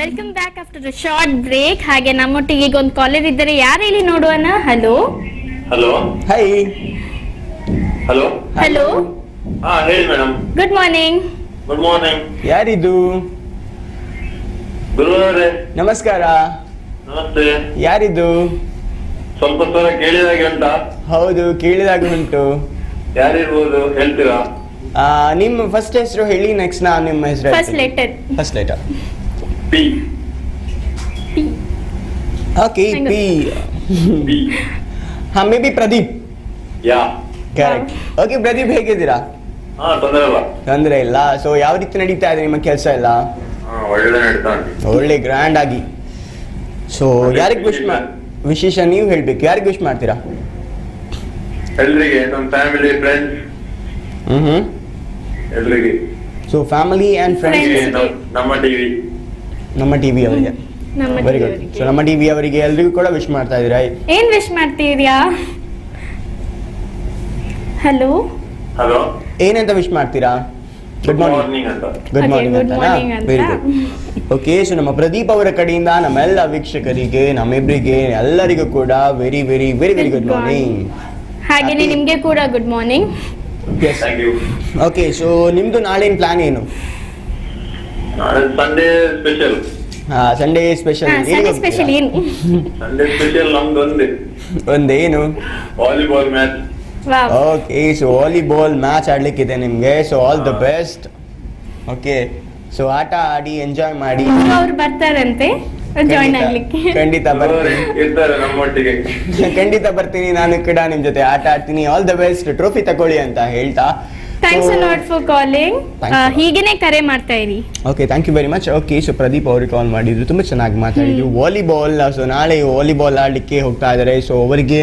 Welcome back after a short break. ಹಾಗೆ ನಮ್ಮೊಟ್ಟಿಗೆ ಈಗ ಒಂದು ಕಾಲರ್ ಇದ್ದಾರೆ, ಯಾರು ಹೇಳಿ ನೋಡುವನ. Hello hello hi hello hello, ಹಾ ಹೇಳಿ madam. Good morning. Good morning. ಯಾರಿದು? ಗುರುವರೇ ನಮಸ್ಕಾರ. ನಮಸ್ತೆ. ಯಾರಿದು? ಸ್ವಲ್ಪ ಸ್ವರ ಕೇಳಿದಾಗೆ ಉಂಟಾ? ಹೌದು, ಕೇಳಿದಾಗ ಉಂಟು. ಯಾರಿರ್ಬೋದು ಹೇಳ್ತೀರಾ? ನಿಮ್ಮ ಫಸ್ಟ್ ಹೆಸರು ಹೇಳಿ, ನೆಕ್ಸ್ಟ್ ನಾನು ನಿಮ್ಮ ಹೆಸರು. First letter. First letter P. Okay, P. P. ಹಾ, may be Pradeep. Yeah. Correct. Okay Pradeep, ಹೇಗಿದ್ದೀರಾ? ಹಾ, ತೊಂದರೆ ಇಲ್ಲ. ತೊಂದರೆ ಇಲ್ಲ. ಸೊ ಯಾವ ರೀತಿ ನಡೀತಾ ಇದೆ ನಿಮ್ಮ ಕೆಲಸ ಎಲ್ಲ? ಒಳ್ಳೆ ನಡೀತಾ ಉಂಟು. ಒಳ್ಳೆ ಗ್ರ್ಯಾಂಡ್ ಆಗಿ. ಸೊ ಯಾರಿಗೆ ವಿಶೇಷ ನೀವು ಹೇಳ್ಬೇಕು, ಯಾರಿಗೆ ವಿಶ್ ಮಾಡ್ತೀರಾ? ಎಲ್ರಿಗೆ, ನಮ್ಮ ಫ್ಯಾಮಿಲಿ ಫ್ರೆಂಡ್ಸ್ ಎಲ್ರಿಗೆ. ಸೊ ಫ್ಯಾಮಿಲಿ ಆ್ಯಂಡ್ ಫ್ರೆಂಡ್ಸ್, ನಮ್ಮ ಟಿವಿ ಅವರಿಗೆ. Very good. ಸೊ ನಮ್ಮ ಟಿವಿ ಅವರಿಗೆ ಎಲ್ರಿಗೂ ಕೂಡ ವಿಶ್ ಮಾಡ್ತಾ ಇದ್ದೀರಾ? ಏನ್ ವಿಶ್ ಮಾಡ್ತೀರಾ? ಹಲೋ ಹಲೋ, ಏನಂತ ವಿಶ್ ಮಾಡ್ತೀರಾ? ಗುಡ್ ಮಾರ್ನಿಂಗ್ ಅಂತ. Good Okay, morning good morning ಅಂತ. ಅಂತ. Very good. ಓಕೆ, ಸೊ ನಮ್ಮ ಪ್ರದೀಪ್ ಅವರ ಕಡೆಯಿಂದ ನಮ್ಮೆಲ್ಲ ವೀಕ್ಷಕರಿಗೆ, ನಮ್ಮಿಬ್ಬರಿಗೆ ಎಲ್ಲರಿಗೂ ಕೂಡ very very very very good morning. ಹಾಗೇನೆ ನಿಮ್ಗೆ ಕೂಡ good morning. Thank you. Okay, so ನಿಮ್ದು ನಾಳಿನ ಪ್ಲಾನ್ ಏನು? ನಾಳೆ Sunday special. Sunday special. Sunday special ಏನು? ಸಂಡೇ ಸ್ಪೆಷಲ್ ನಮ್ದು ಒಂದೇನು? Volleyball match. Wow. Okay, so volleyball match ಆಡ್ಲಿಕ್ಕಿದೆ ನಿಮಗೆ. So all the best. Okay, so ಆಟ ಆಡಿ ಎಂಜಾಯ್ ಮಾಡಿ. ಅವ್ರು ಬರ್ತಾರಂತೆ ಜಾಯಿನ್ ಆಗ್ಲಿಕ್ಕೆ. ಖಂಡಿತ ಬರ್ತೀನಿ. ಇರ್ತಾರೆ ನಮ್ಮೊಟ್ಟಿಗೆ. ಖಂಡಿತ ಬರ್ತೀನಿ, ನಾನು ಕೂಡ ನಿಮ್ ಜೊತೆ ಆಟ ಆಡ್ತೀನಿ. ಆಲ್ ದ ಬೆಸ್ಟ್, ಟ್ರೋಫಿ ತಗೊಳ್ಳಿ ಅಂತ ಹೇಳ್ತಾ. Thanks a lot for calling. Thanks a lot. ಹೀಗೇನೆ ಕರೆ ಮಾಡ್ತಾ ಇರಿ. Okay, thank you very much. Okay, so Pradeep ಅವ್ರಿಗೆ ಕಾಲ್ ಮಾಡಿದ್ರು, ತುಂಬ ಚೆನ್ನಾಗಿ ಮಾತಾಡಿದ್ರು. ವಾಲಿಬಾಲ್, ಸೊ ನಾಳೆ ವಾಲಿಬಾಲ್ ಆಡ್ಲಿಕ್ಕೆ ಹೋಗ್ತಾ ಇದ್ದಾರೆ. ಸೊ ಅವರಿಗೆ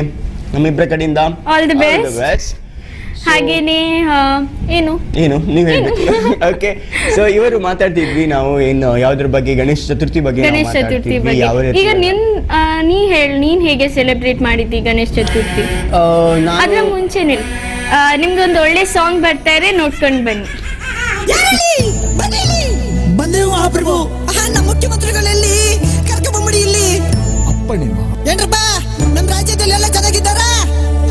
ನಮ್ಮಿಬ್ಬರ ಕಡೆಯಿಂದ ಆಲ್ ದಿ ಬೆಸ್ಟ್. ಹಾಗೇನೆ ಏನು ನೀವು ಹೇಳ್ಬೇಕು. ಓಕೆ, ಸೊ ಇವರು ಮಾತಾಡ್ತಿದ್ವಿ ನಾವು ಏನು ಯಾವ್ದ್ರ ಬಗ್ಗೆ, ಗಣೇಶ ಚತುರ್ಥಿ ಬಗ್ಗೆ ಗಣೇಶ ಚತುರ್ಥಿ ಬಗ್ಗೆ. ಈಗ ನೀನ್ ಹೇಗೆ ಸೆಲೆಬ್ರೇಟ್ ಮಾಡಿದ್ದಿ ಗಣೇಶ ಚತುರ್ಥಿ? ಅದ್ರ ಮುಂಚೆನೆ ನಿಮ್ದೊಂದು ಒಳ್ಳೆ ಸಾಂಗ್ ಬರ್ತಾ ಇದೆ, ನೋಡ್ಕೊಂಡು ಬನ್ನಿ. ಬಂದೆವು ಮಹಾಪ್ರಭು. ನಮ್ಮ ಮುಖ್ಯಮಂತ್ರಿಗಳಲ್ಲಿ ಕರ್ಕೊಂಬಂಬಿಡಿ ಇಲ್ಲಿ. ಅಪ್ಪಣೆ. ಏನ್ರಪ್ಪ, ನಮ್ಮ ರಾಜ್ಯದಲ್ಲಿ ಎಲ್ಲ ಚೆನ್ನಾಗಿದ್ದಾರ?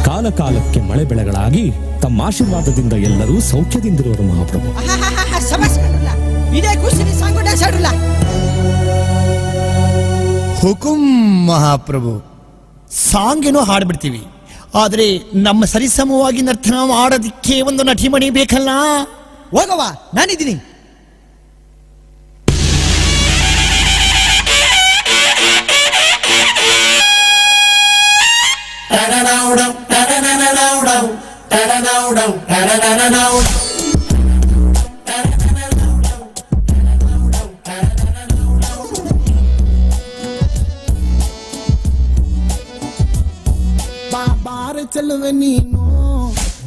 ಕಾಲ ಕಾಲಕ್ಕೆ ಮಳೆ ಬೆಳೆಗಳಾಗಿ ತಮ್ಮ ಆಶೀರ್ವಾದದಿಂದ ಎಲ್ಲರೂ ಸೌಖ್ಯದಿಂದಿರುವರು ಮಹಾಪ್ರಭು. ಇದೇ ಖುಷಿ ಸಾಂಗ್ ಡ್ಯಾನ್ಸ್ ಆಡಲ್ಲ. ಹುಕುಂ ಮಹಾಪ್ರಭು. ಸಾಂಗ್ ಏನೋ ಹಾಡ್ಬಿಡ್ತೀವಿ, ಆದ್ರೆ ನಮ್ಮ ಸರಿಸಮವಾಗಿ ನರ್ತನ ಆಡೋದಿಕ್ಕೆ ಒಂದು ನಟಿಮಣಿ ಬೇಕಲ್ಲ. ಹೋಗವ, ನಾನಿದ್ದೀನಿ. ಬಾಬಾರೆ ಚೆಲುವೆ ನೀನು,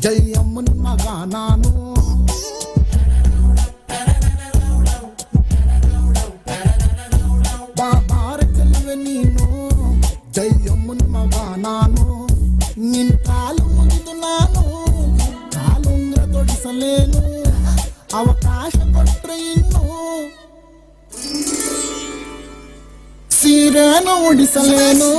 ಜೈ ಅಮ್ಮನ ಮಗ ನಾನು. ಬಾಬಾರೆ ಚೆಲುವೆ ನೀನು, ಜೈ ಅಮ್ಮನ ಮಗ ನಾನು. ನಿನ್ ಕಾಲು ಮುಗಿದು ನಾನು ಕಾಲುಂಗ್ರ ತೊಡಿಸಲೇನು, ಅವಕಾಶ ಕೊಟ್ರೆ ಇನ್ನು ಸೀರೆನು ಉಡಿಸಲೇನು.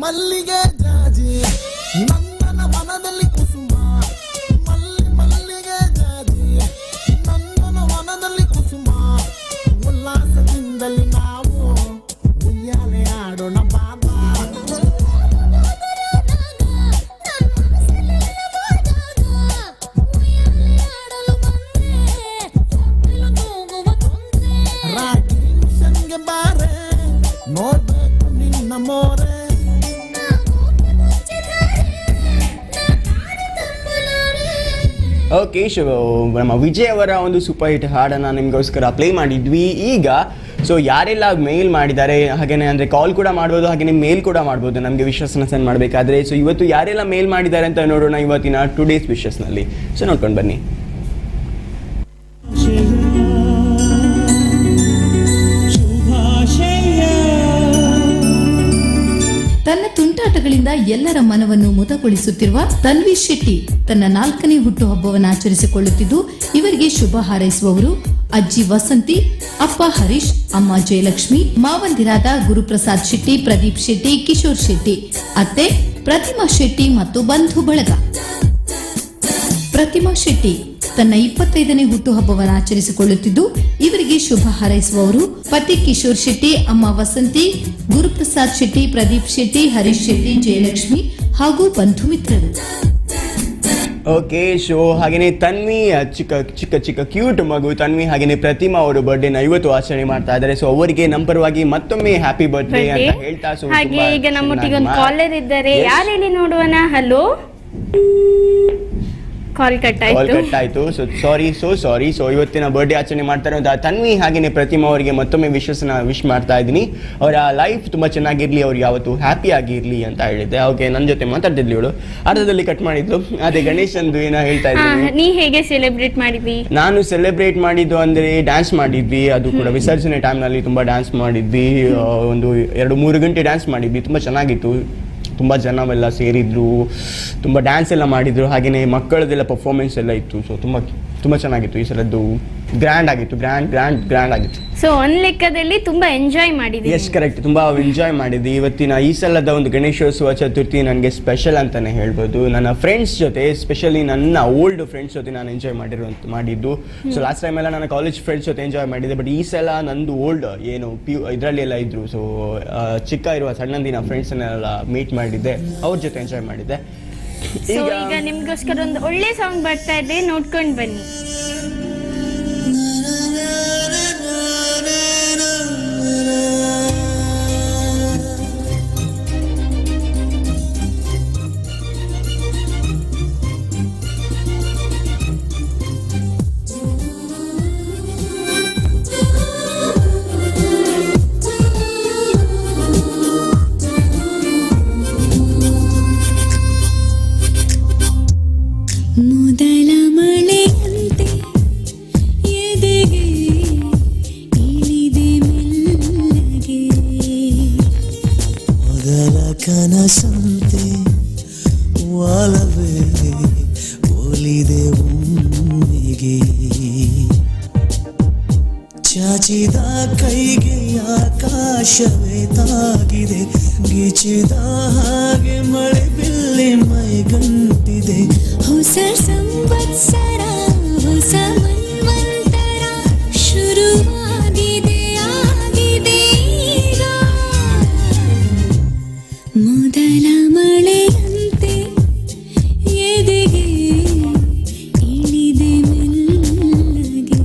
ಮಲ್ಲಿಗೆ ಜಾಜಿ ನಂದನ ವನದಲ್ಲಿ ಕುಸುಮ, ಮಲ್ಲಿಗೆ ಜಾಜಿ ನಂದನ ವನದಲ್ಲಿ ಕುಸುಮ. ಉಲ್ಲಾಸದಿಂದಲೇ ನಾವು ಉಯ್ಯಾಲೆ ಆಡೋಣ ಬಾಬಾ. ರಾಗಿ ಮಿಷನ್ಗೆ ಬಾರೆ, ನೋಡ್ಬೇಕು ನಿನ್ನ ಮೋರೆ. ಓಕೆ ನಮ್ಮ ವಿಜಯ್ ಅವರ ಒಂದು ಸೂಪರ್ ಹಿಟ್ ಹಾಡನ್ನು ನಿಮಗೋಸ್ಕರ ಪ್ಲೇ ಮಾಡಿದ್ವಿ. ಈಗ ಸೊ ಯಾರೆಲ್ಲ ಮೇಲ್ ಮಾಡಿದ್ದಾರೆ ಹಾಗೆಯೇ ಅಂದರೆ ಕಾಲ್ ಕೂಡ ಮಾಡ್ಬೋದು, ಹಾಗೆಯೇ ಮೇಲ್ ಕೂಡ ಮಾಡ್ಬೋದು ನಮಗೆ ವಿಶಸ್ನ ಸೆಂಡ್ ಮಾಡಬೇಕಾದ್ರೆ. ಸೊ ಇವತ್ತು ಯಾರೆಲ್ಲ ಮೇಲ್ ಮಾಡಿದ್ದಾರೆ ಅಂತ ನೋಡೋಣ ಇವತ್ತಿನ ಟುಡೇಸ್ ವಿಶಸ್ನಲ್ಲಿ. ಸೊ ನೋಡ್ಕೊಂಡು ಬನ್ನಿ. ತನ್ನ ತುಂಟಾಟಗಳಿಂದ ಎಲ್ಲರ ಮನವನ್ನು ಮುದಗೊಳಿಸುತ್ತಿರುವ ತನ್ವಿ ಶೆಟ್ಟಿ ತನ್ನ 4ನೇ ಹುಟ್ಟುಹಬ್ಬವನ್ನು ಆಚರಿಸಿಕೊಳ್ಳುತ್ತಿದ್ದು, ಇವರಿಗೆ ಶುಭ ಹಾರೈಸುವವರು ಅಜ್ಜಿ ವಸಂತಿ, ಅಪ್ಪ ಹರೀಶ್, ಅಮ್ಮ ಜಯಲಕ್ಷ್ಮಿ, ಮಾವಂದಿರಾದ ಗುರುಪ್ರಸಾದ್ ಶೆಟ್ಟಿ, ಪ್ರದೀಪ್ ಶೆಟ್ಟಿ, ಕಿಶೋರ್ ಶೆಟ್ಟಿ, ಅತ್ತೆ ಪ್ರತಿಮಾ ಶೆಟ್ಟಿ ಮತ್ತು ಬಂಧು ಬಳಗ. ಪ್ರತಿಮಾ ಶೆಟ್ಟಿ ತನ್ನ 25ನೇ ಹುಟ್ಟುಹಬ್ಬವನ್ನು ಆಚರಿಸಿಕೊಳ್ಳುತ್ತಿದ್ದು, ಇವರಿಗೆ ಶುಭ ಹಾರೈಸುವವರು ಪತಿ ಕಿಶೋರ್ ಶೆಟ್ಟಿ, ಅಮ್ಮ ವಸಂತಿ, ಗುರುಪ್ರಸಾದ್ ಶೆಟ್ಟಿ, ಪ್ರದೀಪ್ ಶೆಟ್ಟಿ, ಹರೀಶ್ ಶೆಟ್ಟಿ, ಜಯಲಕ್ಷ್ಮಿ ಹಾಗೂ ಬಂಧು ಮಿತ್ರರು. ಓಕೆ ಶೋ ಹಾಗೆಯೇ ತನ್ವಿ ಚಿಕ್ಕ ಚಿಕ್ಕ ಚಿಕ್ಕ ಕ್ಯೂಟ್ ಮಗು ತನ್ವಿ ಹಾಗೆಯೇ ಪ್ರತಿಮಾ ಅವರು ಬರ್ಡೇನ ಇವತ್ತು ಆಚರಣೆ ಮಾಡ್ತಾ ಇದ್ದಾರೆ. ಸೊ ಅವರಿಗೆ ನಮ್ಮ ಪರವಾಗಿ ಮತ್ತೊಮ್ಮೆ ಹ್ಯಾಪಿ ಬರ್ಡೇ ಅಂತ ಹೇಳ್ತಾ. ಸೊ ಹಾಗೆ ಈಗ ನಮ್ಮೊಟ್ಟಿಗೆ ಒಂದು ಕಾಲರ್ ಇದ್ದಾರೆ, ಯಾರು ಹೇಳಿ ನೋಡುವನ. ಹಲೋ, ಕಾಲ್ ಕಟ್ ಆಯ್ತು. So sorry. ಸೊ ಇವತ್ತಿನ ಬರ್ಡೇ ಆಚರಣೆ ಮಾಡ್ತಾರೆ ತನ್ವಿ ಹಾಗೆಯೇ ಪ್ರತಿಮಾ ಅವರಿಗೆ ಮತ್ತೊಮ್ಮೆ ವಿಶ್ ಮಾಡ್ತಾ ಇದ್ದೀನಿ. ಅವರ ಲೈಫ್ ತುಂಬ ಚೆನ್ನಾಗಿರ್ಲಿ, ಅವ್ರು ಯಾವತ್ತು ಹ್ಯಾಪಿ ಆಗಿರ್ಲಿ ಅಂತ ಹೇಳಿದ್ದೆ. ಓಕೆ, ನನ್ನ ಜೊತೆ ಮಾತಾಡ್ತಿದ್ಲಿ ಇವಳು, ಅರ್ಧದಲ್ಲಿ ಕಟ್ ಮಾಡಿದ್ಲು. ಅದೇ ಗಣೇಶ್ ಅಂದು ಏನೋ ಹೇಳ್ತಾ ಇದ್ದೀನಿ. ನೀ ಹೇಗೆ ಸೆಲೆಬ್ರೇಟ್ ಮಾಡಿದ್ವಿ? ನಾನು ಸೆಲೆಬ್ರೇಟ್ ಮಾಡಿದ್ದು ಅಂದರೆ ಡ್ಯಾನ್ಸ್ ಮಾಡಿದ್ವಿ, ಅದು ಕೂಡ ವಿಸರ್ಜನೆ ಟೈಮ್ನಲ್ಲಿ ತುಂಬ ಡ್ಯಾನ್ಸ್ ಮಾಡಿದ್ವಿ. ಒಂದು 2-3 ಗಂಟೆ ಡ್ಯಾನ್ಸ್ ಮಾಡಿದ್ವಿ, ತುಂಬ ಚೆನ್ನಾಗಿತ್ತು. ತುಂಬ ಜನವೆಲ್ಲ ಸೇರಿದ್ರು, ತುಂಬ ಡ್ಯಾನ್ಸ್ ಎಲ್ಲ ಮಾಡಿದ್ರು, ಹಾಗೆಯೇ ಮಕ್ಕಳದೆಲ್ಲ ಪರ್ಫಾರ್ಮೆನ್ಸ್ ಎಲ್ಲ ಇತ್ತು. ಸೊ ತುಂಬ ಚೆನ್ನಾಗಿತ್ತು. ಈ ಸಲದ್ದು ಗ್ರ್ಯಾಂಡ್ ಆಗಿತ್ತು, ಗ್ರ್ಯಾಂಡ್ ಆಗಿತ್ತು. ಸೊ ಒಂದು ಲೆಕ್ಕದಲ್ಲಿ ತುಂಬ ಎಂಜಾಯ್ ಮಾಡಿದ್ವಿ. ಎಸ್ ಕರೆಕ್ಟ್, ತುಂಬ ಎಂಜಾಯ್ ಮಾಡಿದ್ವಿ. ಇವತ್ತಿನ ಈ ಸಲದ ಒಂದು ಗಣೇಶೋತ್ಸವ ಚತುರ್ಥಿ ನನಗೆ ಸ್ಪೆಷಲ್ ಅಂತಲೇ ಹೇಳ್ಬೋದು. ನನ್ನ ಫ್ರೆಂಡ್ಸ್ ಜೊತೆ, ಎಸ್ಪೆಷಲಿ ನನ್ನ ಓಲ್ಡ್ ಫ್ರೆಂಡ್ಸ್ ಜೊತೆ ನಾನು ಎಂಜಾಯ್ ಮಾಡಿದ್ದು. ಸೊ ಲಾಸ್ಟ್ ಟೈಮ್ ಎಲ್ಲ ನನ್ನ ಕಾಲೇಜ್ ಫ್ರೆಂಡ್ಸ್ ಜೊತೆ ಎಂಜಾಯ್ ಮಾಡಿದ್ದೆ. ಬಟ್ ಈ ಸಲ ನಂದು ಓಲ್ಡ್ ಏನು ಇದರಲ್ಲಿ ಎಲ್ಲ ಇದ್ರು. ಸೊ ಚಿಕ್ಕ ಇರುವ ಸಣ್ಣಂದಿನ ಫ್ರೆಂಡ್ಸನ್ನೆಲ್ಲ ಮೀಟ್ ಮಾಡಿದ್ದೆ, ಅವ್ರ ಜೊತೆ ಎಂಜಾಯ್ ಮಾಡಿದ್ದೆ. ಈಗ ನಿಮ್ಗೋಸ್ಕರ ಒಂದು ಒಳ್ಳೆ ಸಾಂಗ್ ಬರ್ತಾ ಇದೆ, ನೋಡ್ಕೊಂಡು ಬನ್ನಿ. ಮೊದಲ ಮಳೆಯಂತೆ ಎದೆಗೆ ಇಳಿದೆ ಮೆಲ್ಲಗೆ, ಮೊದಲ ಕನಸಂತೆ ವಾಲವೇ ಒಲಿದೆ ಒಮ್ಮೆಗೆ, ಚಾಚಿದ ಕೈಗೆ ಆಕಾಶವೇ ತಾಗಿದೆ, ಗಿಚಿದ ಹಾಗೆ ಮಳೆ ಬಿಲ್ಲೆ ಮೈಗಂಟಿದೆ. ಹೊಸ ಸಂವತ್ಸರ ಹೊಸ ಮನ್ವಂತರ ಶುರುವಾಗಿದೆ ಆಗಿದೆ ಈಗ, ಮೊದಲ ಮಳೆಯಂತೆ ಎದೆಗೆ ಇಳಿದೆ ಮೆಲ್ಲಗೆ.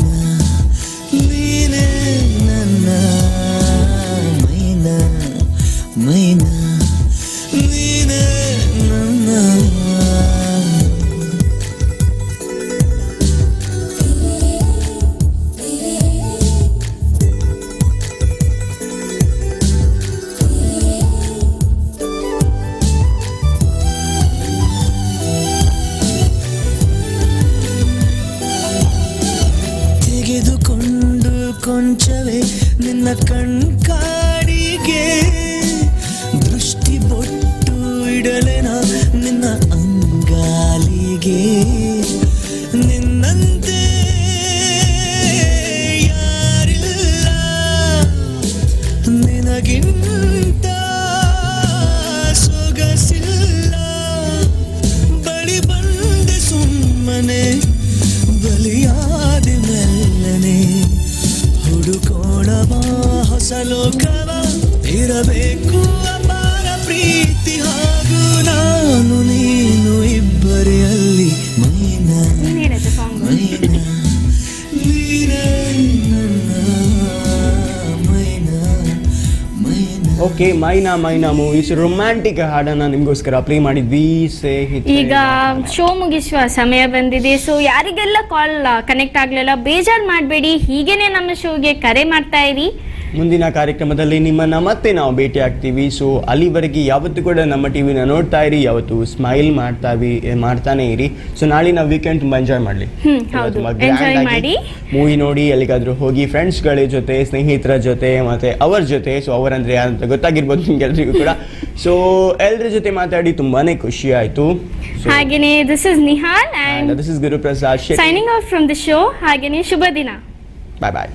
ಮೈನಾ ನೀನೇ ನನ್ನ ಮೈನಾ ಮೈನಾ ನೀನೇ ನನ್ನ ತೆಗೆದುಕೊಂಡು ಕೊಂಚವೇ ನಿನ್ನ ಕಣ್ಕಾಡಿಗೆ ದೃಷ್ಟಿ ಬೊಟ್ಟು ಇಡಲೆನ ನಿನ್ನ ಅಂಗಾಲಿಗೆ ನಿನ್ನಂತೆ ಯಾರಿಲ್ಲ ನಿನಗಿಂತ ಸೊಗಸಿಲ್ಲ ಬಳಿ ಬಂದೆ ಸುಮ್ಮನೆ ಬಲಿಯಾದ ಮೆಲ್ಲನೆ ಹುಡುಕೋಣ ಬಾ ಹೊಸ ಲೋಕವ ಇರಬೇಕು ಅಪಾರ ಪ್ರೀತಿ ಹಾಗೂ ನಾನು ನೀನು ಇಬ್ಬರೇ ಅಲ್ಲಿ ಮೈನಾ ಮೈನಾ ನೀನೇ ನನ್ನ ಮೈನಾ ಮೈನಾ. ಓಕೆ, ಮೈನಾ ಮೈನಾ ಮೂವೀಸ್ ರೊಮ್ಯಾಂಟಿಕ್ ಹಾಡನ್ನ ನಿಮ್ಗೋಸ್ಕರ ಪ್ಲೇ ಮಾಡಿದ್ವಿ. ಈಗ ಶೋ ಮುಗಿಸುವ ಸಮಯ ಬಂದಿದೆ. ಸೊ ಯಾರಿಗೆಲ್ಲ ಕಾಲ್ ಕನೆಕ್ಟ್ ಆಗ್ಲಿಲ್ಲ ಬೇಜಾರು ಮಾಡಬೇಡಿ, ಹೀಗೇನೆ ನಮ್ಮ ಶೋಗೆ ಕರೆ ಮಾಡ್ತಾ ಇರಿ. ಮುಂದಿನ ಕಾರ್ಯಕ್ರಮದಲ್ಲಿ ನಿಮ್ಮನ್ನ ಮತ್ತೆ ನಾವು ಭೇಟಿ ಆಗ್ತೀವಿ. ಸೊ ಅಲ್ಲಿವರೆಗೆ ಯಾವತ್ತೂ ಕೂಡ ನಮ್ಮ ಟಿವಿನ ನೋಡ್ತಾ ಇರಿ, ಯಾವತ್ತು ಸ್ಮೈಲ್ ಮಾಡ್ತಾನೆ ಇರಿ. ಸೊ ನಾಳಿನ ವೀಕೆಂಡ್ ತುಂಬಾ ಎಂಜಾಯ್ ಮಾಡಲಿ, ಮಾಡಿ ಮೂವಿ ನೋಡಿ, ಎಲ್ಲಿಗಾದ್ರೂ ಹೋಗಿ ಫ್ರೆಂಡ್ಸ್ಗಳ ಜೊತೆ, ಸ್ನೇಹಿತರ ಜೊತೆ, ಮತ್ತೆ ಅವರ ಜೊತೆ. ಸೊ ಅವರಂದ್ರೆ ಯಾರಂತ ಗೊತ್ತಾಗಿರ್ಬೋದು ನಿಮ್ಗೆಲ್ರಿಗೂ ಕೂಡ. ಸೊ ಎಲ್ಲರ ಜೊತೆ ಮಾತಾಡಿ ತುಂಬಾನೇ ಖುಷಿ ಆಯ್ತು. ಹಾಗೇನೆ this is Nihal and this is Guruprasad signing off from the show. ಹಾಗೇನೆ ಶುಭ ದಿನ. ಬಾಯ್ ಬಾಯ್.